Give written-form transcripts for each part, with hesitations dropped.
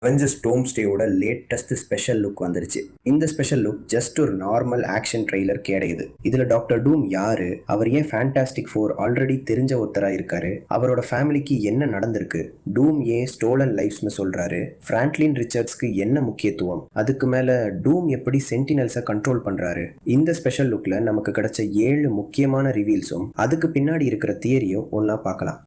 Avengers டோம்ஸ்டேயோட latest special look வந்துருச்சு. இந்த special look just ஒரு நார்மல் ஆக்ஷன் ட்ரெய்லர் கிடையாது. இதுல டாக்டர் டூம் யாரு, அவர் ஏன் ஃபேண்டாஸ்டிக் ஃபோர் ஆல்ரெடி தெரிஞ்ச ஒருத்தரா இருக்காரு, அவரோட ஃபேமிலிக்கு என்ன நடந்திருக்கு, டூம் ஏன் ஸ்டோலன் லைஃப்ஸ்னு சொல்றாரு, பிராங்க்லின் ரிச்சர்ட்ஸ்க்கு என்ன முக்கியத்துவம், அதுக்கு மேல டூம் எப்படி சென்டினல்ஸை கண்ட்ரோல் பண்றாரு. இந்த ஸ்பெஷல் லுக்ல நமக்கு கிடைச்ச 7 முக்கியமான ரிவீல்ஸும் அதுக்கு பின்னாடி இருக்கிற தியரியும் ஒன்னா பார்க்கலாம்.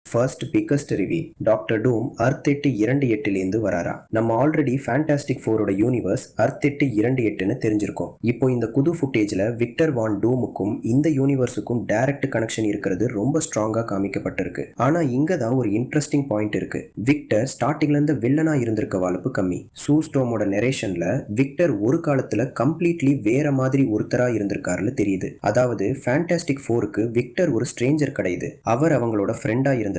ஃபர்ஸ்ட் பிக்கஸ்ட் ரிவீல், டாக்டர் டூம் அர்த் 828லேருந்து வராரா. நம்ம ஆல்ரெடி ஃபேண்டாஸ்டிக் ஃபோரோட யூனிவர்ஸ் அர்த் 828ன்னு தெரிஞ்சிருக்கோம். இப்போ இந்த புது ஃபுட்டேஜ்ல விக்டர் வான் டூமுக்கும் இந்த யூனிவர்ஸுக்கும் டைரக்ட் கனெக்ஷன் இருக்கிறது ரொம்ப ஸ்ட்ராங்கா காமிக்கப்பட்டிருக்கு. ஆனா இங்க தான் ஒரு இன்ட்ரெஸ்டிங் பாயிண்ட் இருக்கு. விக்டர் ஸ்டார்டிங்ல இருந்து வில்லனா இருந்திருக்க வாய்ப்பு கம்மி. சூஸ்டோமோட நெரேஷன்ல விக்டர் ஒரு காலத்துல கம்ப்ளீட்லி வேற மாதிரி ஒருத்தரா இருந்திருக்காருன்னு தெரியுது. அதாவது ஃபேண்டாஸ்டிக் ஃபோருக்கு விக்டர் ஒரு ஸ்ட்ரேஞ்சர் கிடையாது, அவர் அவங்களோட ஃப்ரெண்டா இருந்திருக்காரு,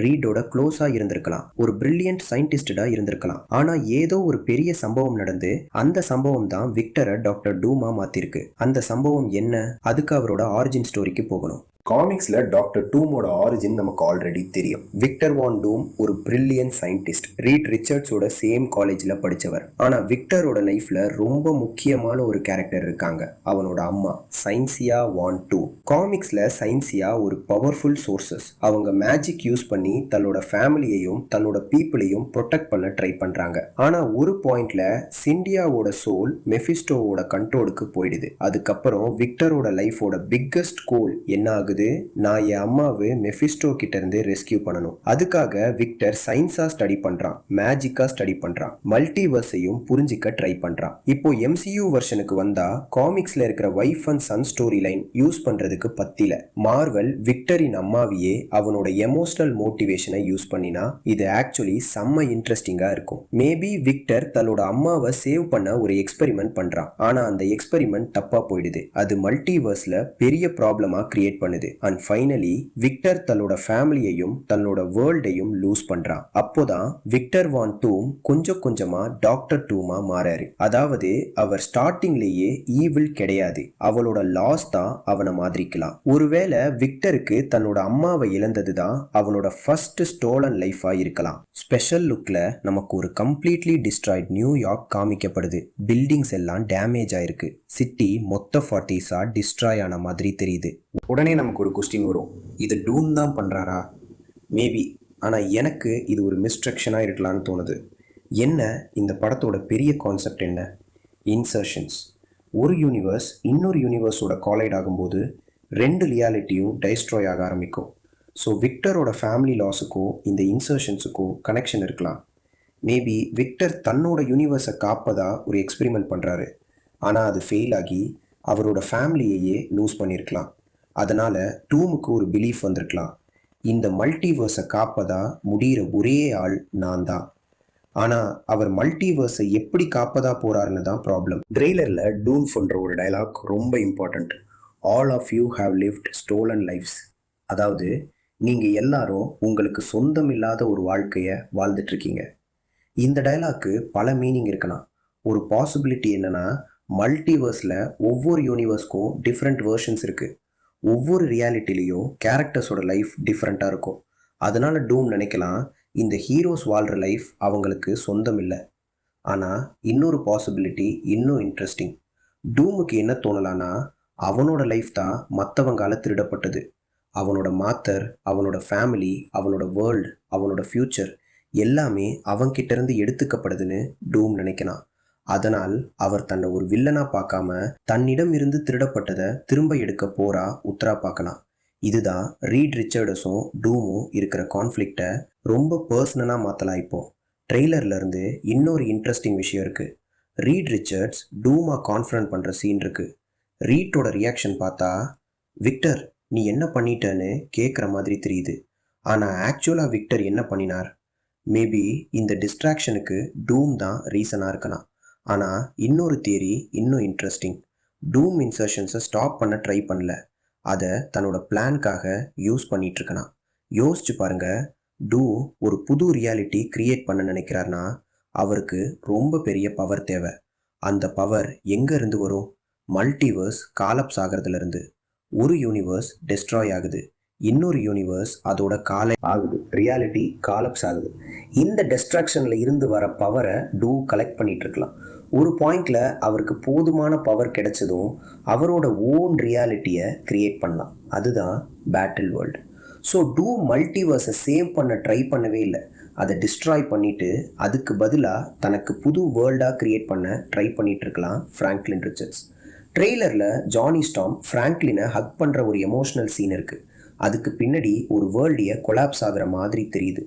ரீடோட க்ளோஸா இருந்திருக்கலாம், ஒரு பிரில்லியன்ட் சயின்டிஸ்டா இருந்திருக்கலாம். ஆனா ஏதோ ஒரு பெரிய சம்பவம் நடந்து அந்த சம்பவம் தான் விக்டரை டாக்டர் டூமா மாத்திருக்கு. அந்த சம்பவம் என்ன, அதுக்கு அவரோட ஆரிஜின் ஸ்டோரிக்கு போகணும். காமிக்ஸ்ல டாக்டர் டூமோட ஆரிஜின் நமக்கு ஆல்ரெடி தெரியும். விக்டர் வான் டூம் ஒரு பிரில்லியன்ட் சயின்டிஸ்ட், ரீட் ரிச்சர்ட்ஸோட சேம் காலேஜ்ல படிச்சவர். ஆனா விக்டரோட லைஃப்ல ரொம்ப முக்கியமான ஒரு கேரக்டர் இருக்காங்க, அவனோட அம்மா சைன்சியா வான் டூ. காமிக்ஸ்ல சைன்சியா ஒரு பவர்ஃபுல் சோர்சஸ். அவங்க மேஜிக் யூஸ் பண்ணி தன்னோட ஃபேமிலியையும் தன்னோட பீப்புளையும் ப்ரொடெக்ட் பண்ண ட்ரை பண்றாங்க. ஆனா ஒரு பாயிண்ட்ல சிண்டியாவோட சோல் மெஃபிஸ்டோவோட கண்ட்ரோலுக்கு போயிடுது. அதுக்கப்புறம் விக்டரோட லைஃபோட பிக்கஸ்ட் கோல் என்ன ஆகுது, நான் என் அம்மாவை மெஃபிஸ்டோ கிட்ட இருந்து ரெஸ்கியூ பண்ணணும். அதுக்காக விக்டர் சயின்ஸா ஸ்டடி பண்றான், மேஜிக்கா ஸ்டடி பண்றான், மல்டிவர்ஸையும் புரிஞ்சிக்க ட்ரை பண்றான். இப்போ MCU வெர்ஷனுக்கு வந்தா காமிக்ஸ்ல இருக்கிற wife and son storyline use பண்றதுக்கு பத்தில. மார்வல் விக்டரின் அம்மாவையே அவனோட எமோஷனல் மோட்டிவேஷனை யூஸ் பண்ணினா இது ஆக்சுவலி செம்ம இன்ட்ரெஸ்டிங்கா இருக்கும். மேபி விக்டர் தன்னோட அம்மாவை சேவ் பண்ண ஒரு எக்ஸ்பெரிமெண்ட் பண்றான், ஆனா அந்த எக்ஸ்பெரிமெண்ட் தப்பா போயிடுது. அது மல்டிவர்ஸ்ல பெரிய ப்ராப்ளமா கிரியேட் பண்ணுது. அண்ட் ஃபைனலி விக்டர் தன்னோட ஃபேமிலியையும் தன்னோட வேர்ல்டையும் லூஸ் பண்றான். அப்போதான் விக்டர் வான் டூம் கொஞ்சம் கொஞ்சமா டாக்டர் டூமா மாறாரு. அதாவது அவர் ஸ்டார்டிங்லேயே ஈவில் கிடையாது, அவளோட லாஸ் தான் அவனை மாதிரிக்கலாம். ஒருவேளை விக்டருக்கு தன்னோட அம்மாவை இழந்தது தான் அவனோட ஃபர்ஸ்ட் ஸ்டோலன் லைஃபா இருக்கலாம். ஸ்பெஷல் லுக்ல நமக்கு ஒரு கம்ப்ளீட்லி டிஸ்ட்ராய்ட் நியூயார்க் காமிக்கப்படுது. பில்டிங்ஸ் எல்லாம் டேமேஜ் ஆயிருக்கு, சிட்டி மொத்த 40s டிஸ்ட்ராய் ஆன மாதிரி தெரியுது. உடனே நமக்கு ஒரு கொஸ்டின் வரும், இது டூம் தான் பண்ணுறாரா? மேபி. ஆனால் எனக்கு இது ஒரு மிஸ்ட்ரக்ஷனாக இருக்கலான்னு தோணுது. என்ன இந்த படத்தோட பெரிய கான்செப்ட் என்ன? இன்சர்ஷன்ஸ். ஒரு யூனிவர்ஸ் இன்னொரு யூனிவர்ஸோட காலைட் ஆகும்போது 2 ரியாலிட்டியும் டைஸ்ட்ராய் ஆக ஆரம்பிக்கும். ஸோ விக்டரோட ஃபேமிலி லாஸுக்கும் இந்த இன்சர்ஷன்ஸுக்கும் கனெக்ஷன் இருக்கலாம். மேபி விக்டர் தன்னோட யூனிவர்ஸை காப்பதா ஒரு எக்ஸ்பெரிமெண்ட் பண்ணுறாரு, ஆனால் அது ஃபெயில் ஆகி அவரோட ஃபேமிலியையே லூஸ் பண்ணியிருக்கலாம். அதனால் டூமுக்கு ஒரு பிலீஃப் வந்திருக்கலாம், இந்த மல்டிவர்ஸை காப்பதா முடிகிற ஒரே ஆள் நான் தான். ஆனால் அவர் மல்டிவர்ஸை எப்படி காப்பதா போகிறாருன்னு தான் ப்ராப்ளம். ட்ரெய்லரில் டூம் பண்ணுற ஒரு டைலாக் ரொம்ப important. All of you have lived stolen lives. அதாவது நீங்கள் எல்லாரும் உங்களுக்கு சொந்தம் இல்லாத ஒரு வாழ்க்கையை வாழ்ந்துட்டுருக்கீங்க. இந்த டைலாக்கு பல மீனிங் இருக்கலாம். ஒரு பாசிபிலிட்டி என்னன்னா, மல்டிவர்ஸில் ஒவ்வொரு யூனிவர்ஸ்க்கும் டிஃப்ரெண்ட் வேர்ஷன்ஸ் இருக்குது. ஒவ்வொரு ரியாலிட்டிலையும் கேரக்டர்ஸோட லைஃப் டிஃப்ரெண்ட்டாக இருக்கும். அதனால் டூம் நினைக்கலாம், இந்த ஹீரோஸ் வாழ்கிற லைஃப் அவங்களுக்கு சொந்தம் இல்லை. ஆனால் இன்னொரு பாசிபிலிட்டி இன்னும் இன்ட்ரெஸ்டிங். டூமுக்கு என்ன தோணலான்னா, அவனோட லைஃப் தான் மற்றவங்கால திருடப்பட்டது. அவனோட மாத்தர், அவனோட ஃபேமிலி, அவனோட வேர்ல்டு, அவனோட ஃப்யூச்சர் எல்லாமே அவன்கிட்ட எடுத்துக்கப்படுதுன்னு டூம் நினைக்கலாம். அதனால் அவர் தன்னை ஒரு வில்லனா பார்க்காம தன்னிடம் இருந்து திருடப்பட்டதை திரும்ப எடுக்க போறா உத்தரா பார்க்கலாம். இதுதான் ரீட் ரிச்சர்ட்ஸும் டூமும் இருக்கிற கான்ஃப்ளிக்டை ரொம்ப பர்சனலா மாத்தலாம். இப்போ ட்ரெய்லர்ல இருந்து இன்னொரு இன்ட்ரெஸ்டிங் விஷயம் இருக்கு. ரீட் ரிச்சர்ட்ஸ் டூமா கான்ஃபரன்ட் பண்ற சீன் இருக்கு. ரீட்டோட ரியாக்ஷன் பார்த்தா விக்டர் நீ என்ன பண்ணிட்டேன்னு கேட்குற மாதிரி தெரியுது. ஆனால் ஆக்சுவலாக விக்டர் என்ன பண்ணினார்? மேபி இந்த டிஸ்ட்ராக்ஷனுக்கு டூம் தான் ரீசனாக இருக்கலாம். ஆனால் இன்னொரு தியரி இன்னும் இன்ட்ரெஸ்டிங். டூம் இன்சர்ஷன்ஸை ஸ்டாப் பண்ண ட்ரை பண்ணல, அதை தன்னோட பிளான்காக யூஸ் பண்ணிட்டு இருக்கான். யோசிச்சு பாருங்க, டூம் ஒரு புது ரியாலிட்டி கிரியேட் பண்ண நினைக்கிறார்னா அவருக்கு ரொம்ப பெரிய பவர் தேவை. அந்த பவர் எங்கேருந்து வரும்? மல்டிவர்ஸ் காலப்ஸ் ஆகிறதுலேருந்து. ஒரு யூனிவர்ஸ் டெஸ்ட்ராய் ஆகுது, இன்னொரு யூனிவர்ஸ் அதோட காலை ஆகுது, ரியாலிட்டி காலப்ஸ் ஆகுது. இந்த டிஸ்ட்ராக்ஷன்ல இருந்து வர பவரை டூ கலெக்ட் பண்ணிட்டு இருக்கலாம். ஒரு பாயிண்ட்ல அவருக்கு போதுமான பவர் கிடைச்சதும் அவரோட ஓன் ரியாலிட்டியை கிரியேட் பண்ணலாம். அதுதான் பேட்டில் வேர்ல்டு. ஸோ டூ மல்டிவர்ஸை சேவ் பண்ண ட்ரை பண்ணவே இல்லை, அதை டிஸ்ட்ராய் பண்ணிட்டு அதுக்கு பதிலாக தனக்கு புது வேர்ல்டாக கிரியேட் பண்ண ட்ரை பண்ணிட்டு இருக்கலாம் ஃப்ராங்க்லின் ரிச்சர்ட்ஸ். ட்ரெய்லரில் ஜானி ஸ்டார்ம் ஃப்ராங்க்லினை ஹக் பண்ணுற ஒரு எமோஷ்னல் சீன் இருக்குது. அதுக்கு பின்னாடி ஒரு வேர்ல்டியை கொலாப்ஸ் ஆகிற மாதிரி தெரியுது.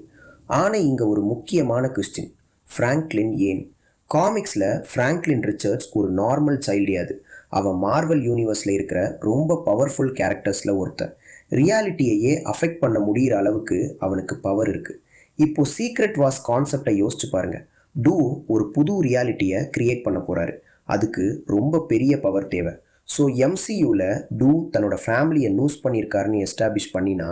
ஆனால் இங்கே ஒரு முக்கியமான கொஸ்டின், ஃப்ராங்க்லின் ஏன்? காமிக்ஸில் ஃப்ராங்க்லின் ரிச்சர்ட்ஸ் ஒரு நார்மல் சைல்டியாது. அவன் மார்வல் யூனிவர்ஸில் இருக்கிற ரொம்ப பவர்ஃபுல் கேரக்டர்ஸில் ஒருத்தன். ரியாலிட்டியையே அஃபெக்ட் பண்ண முடிகிற அளவுக்கு அவனுக்கு பவர் இருக்குது. இப்போது சீக்ரெட் வாஸ் கான்செப்டை யோசிச்சு பாருங்க. டூ ஒரு புது ரியாலிட்டியை கிரியேட் பண்ண போகிறாரு. அதுக்கு ரொம்ப பெரிய பவர் தேவை. ஸோ எம்சியூவில் டூ தன்னோட ஃபேமிலியை லூஸ் பண்ணியிருக்காருன்னு எஸ்டாப்ளிஷ் பண்ணினா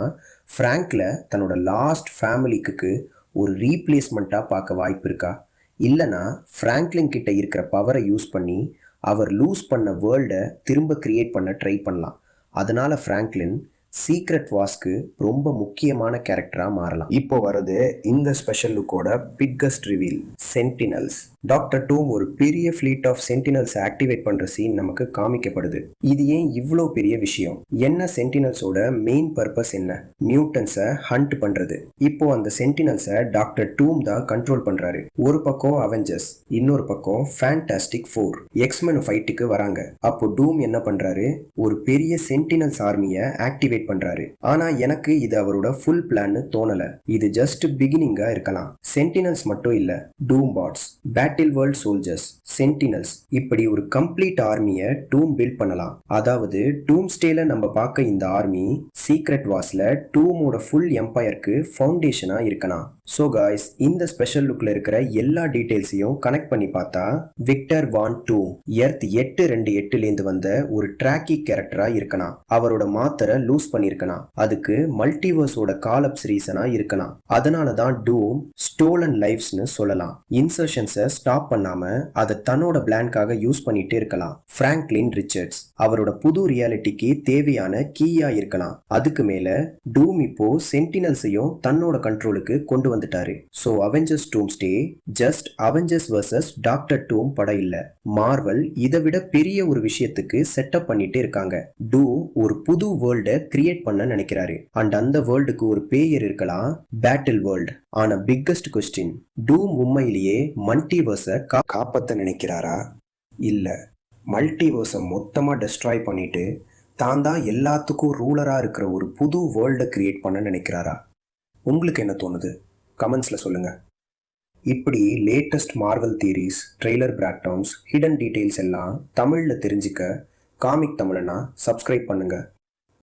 ஃப்ராங்கில் தன்னோட லாஸ்ட் ஃபேமிலிக்கு ஒரு ரீப்ளேஸ்மெண்ட்டாக பார்க்க வாய்ப்பு இருக்கா? இல்லைனா ஃப்ராங்க்லின் கிட்ட இருக்கிற பவரை யூஸ் பண்ணி அவர் லூஸ் பண்ண வேர்ல்டை திரும்ப கிரியேட் பண்ண ட்ரை பண்ணலாம். அதனால் ஃப்ராங்க்லின் சீக்ரெட் வாஸ்க்கு ரொம்ப முக்கியமான கேரக்டராக மாறலாம். இப்போ வருது இந்த ஸ்பெஷல் லுக்கோட biggest reveal, sentinels. Doctor Doom ஒரு பெரிய ஃப்ளீட் ஆஃப் சென்டினல்ஸை ஆக்டிவேட் பண்ணுற சீன் நமக்கு காமிக்கப்படுது. இது ஏன் இவ்வளோ பெரிய விஷயம்? என்ன சென்டினல்ஸோட மெயின் பர்பஸ் என்ன? மியூட்டன்ஸை ஹண்ட் பண்ணுறது. இப்போ அந்த சென்டினல்ஸை டாக்டர் டூம் தான் கண்ட்ரோல் பண்ணுறாரு. ஒரு பக்கம் அவெஞ்சர்ஸ், இன்னொரு பக்கம் ஃபேண்டாஸ்டிக் ஃபோர், எக்ஸ்மென் ஃபைட்டுக்கு வராங்க. அப்போ டூம் என்ன பண்ணுறாரு? ஒரு பெரிய சென்டினல்ஸ் ஆர்மியை ஆக்டிவேட் பண்றாரு. ஆனா எனக்கு இது அவரோட ஃபுல் பிளான்னு தோணல. இது ஜஸ்ட் பிகினிங்கா இருக்கலாம். சென்டினல்ஸ் மட்டும் இல்ல, Doom bots, battle world soldiers, sentinels, இப்படி ஒரு கம்ப்ளீட் ஆர்மியை டூம் பில்ட் பண்ணலாம். அதாவது டூம் ஸ்டேல நம்ம பார்க்க இந்த ஆர்மி சீக்ரெட் வாஸ்ல டூமோட ஃபுல் எம்பையருக்கு ஃபவுண்டேஷனா இருக்கலாம். ஸோ காய்ஸ், இந்த ஸ்பெஷல் லுக்ல இருக்கிற எல்லா டீடைல்ஸையும் கனெக்ட் பண்ணி பார்த்தா விக்டர் வான் டூம் எர்த் 828லேருந்து வந்த ஒரு ட்ராக்கி கேரக்டரா இருக்கலாம். அவரோட மாத்தரை லூஸ் பண்ணியிருக்கலாம். அதுக்கு மல்டிவர்ஸோட காலப்ஸ் ரீசனா இருக்கலாம். அதனால தான் டூம் ஸ்டோலன் லைஃப்ஸ்னு சொல்லலாம். இன்சர்ஷன்ஸை ஸ்டாப் பண்ணாம அதை தன்னோட பிளான்காக யூஸ் பண்ணிட்டே இருக்கலாம். ஃப்ராங்க்லின் ரிச்சர்ட்ஸ் அவரோட புது ரியாலிட்டிக்கு தேவையான கீயா இருக்கலாம். அதுக்கு மேல டூம் இப்போ சென்டினல்ஸையும் தன்னோட கண்ட்ரோலுக்கு கொண்டு வந்துட்டாரு. So Avengers Doomsday just Avengers versus doctor Doom படம் இல்ல. மார்வல் இதை விட பெரிய ஒரு விஷயத்துக்கு செட்டப் பண்ணிட்டே இருக்காங்க. டூ ஒரு புது வேர்ல்டை கிரியேட் பண்ண நினைக்கிறாரு. அண்ட் அந்த வேர்ல்டுக்கு ஒரு பேர் இருக்கலாம், பேட்டில் வேர்ல்டு. ஆனா பிக்கஸ்ட் கொஸ்டின், டூம் உண்மையிலேயே மல்டிவர்ஸை காப்பாற்ற நினைக்கிறாரா? இல்ல, மல்டிவர்ஸை மொத்தமா டெஸ்ட்ராய் பண்ணிட்டு தான் தான் எல்லாத்துக்கும் ரூலரா இருக்கிற ஒரு புது வேர்ல்டை கிரியேட் பண்ண நினைக்கிறாரா? உங்களுக்கு என்ன தோணுது? கமெண்ட்ஸில் சொல்லுங்கள். இப்படி latest Marvel theories, trailer breakdowns, hidden details எல்லாம் தமிழில் தெரிஞ்சுக்க காமிக் தமிழனா சப்ஸ்கிரைப் பண்ணுங்கள்.